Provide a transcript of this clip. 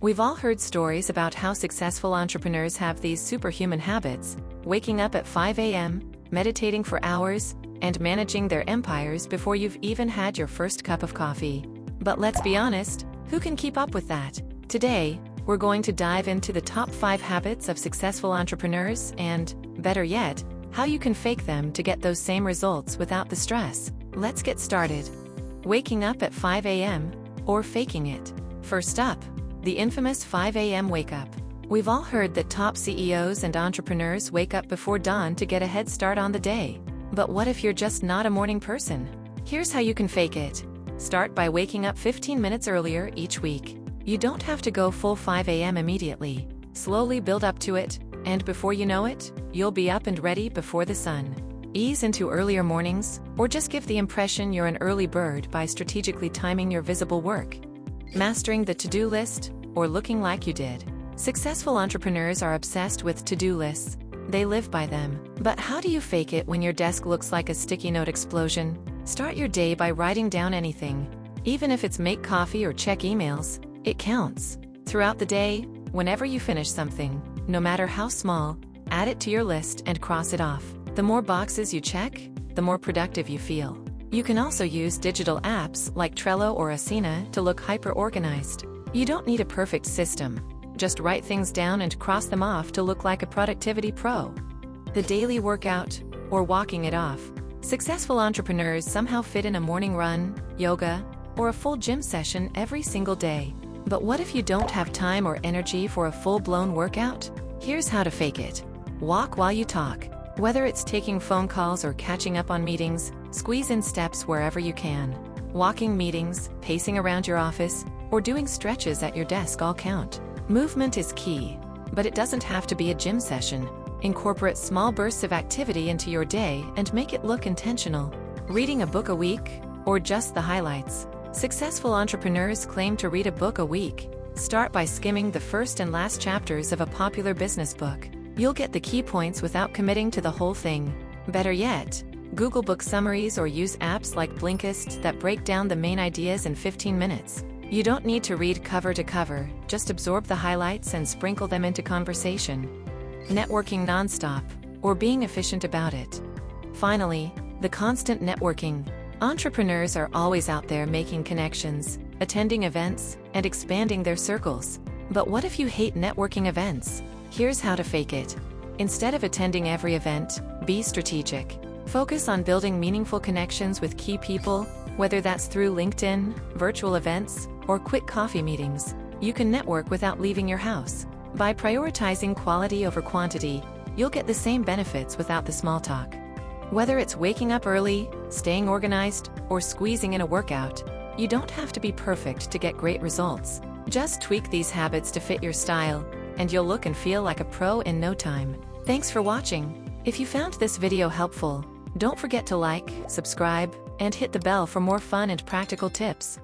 We've all heard stories about how successful entrepreneurs have these superhuman habits, waking up at 5 a.m., meditating for hours, and managing their empires before you've even had your first cup of coffee. But let's be honest, who can keep up with that? Today, we're going to dive into the top 5 habits of successful entrepreneurs and, better yet, how you can fake them to get those same results without the stress. Let's get started. Waking up at 5 a.m. or faking it. First up, the infamous 5 a.m. wake up. We've all heard that top CEOs and entrepreneurs wake up before dawn to get a head start on the day. But what if you're just not a morning person? Here's how you can fake it. Start by waking up 15 minutes earlier each week. You don't have to go full 5 a.m. immediately. Slowly build up to it, and before you know it, you'll be up and ready before the sun. Ease into earlier mornings, or just give the impression you're an early bird by strategically timing your visible work. Mastering the to-do list, or looking like you did. Successful entrepreneurs are obsessed with to-do lists. They live by them. But how do you fake it when your desk looks like a sticky note explosion? Start your day by writing down anything. Even if it's make coffee or check emails, it counts. Throughout the day, whenever you finish something, no matter how small, add it to your list and cross it off. The more boxes you check, the more productive you feel. You can also use digital apps like Trello or Asana to look hyper-organized. You don't need a perfect system. Just write things down and cross them off to look like a productivity pro. The daily workout, or walking it off. Successful entrepreneurs somehow fit in a morning run, yoga, or a full gym session every single day. But what if you don't have time or energy for a full-blown workout? Here's how to fake it. Walk while you talk. Whether it's taking phone calls or catching up on meetings, squeeze in steps wherever you can. Walking meetings, pacing around your office, or doing stretches at your desk all count. Movement is key, but it doesn't have to be a gym session. Incorporate small bursts of activity into your day and make it look intentional. Reading a book a week, or just the highlights. Successful entrepreneurs claim to read a book a week. Start by skimming the first and last chapters of a popular business book. You'll get the key points without committing to the whole thing. Better yet, Google book summaries or use apps like Blinkist that break down the main ideas in 15 minutes. You don't need to read cover to cover, just absorb the highlights and sprinkle them into conversation. Networking nonstop, or being efficient about it. Finally, the constant networking. Entrepreneurs are always out there making connections, attending events, and expanding their circles. But what if you hate networking events? Here's how to fake it. Instead of attending every event, be strategic. Focus on building meaningful connections with key people, whether that's through LinkedIn, virtual events, or quick coffee meetings. You can network without leaving your house. By prioritizing quality over quantity, you'll get the same benefits without the small talk. Whether it's waking up early, staying organized, or squeezing in a workout, you don't have to be perfect to get great results. Just tweak these habits to fit your style, and you'll look and feel like a pro in no time. Thanks for watching. If you found this video helpful, don't forget to like, subscribe, and hit the bell for more fun and practical tips.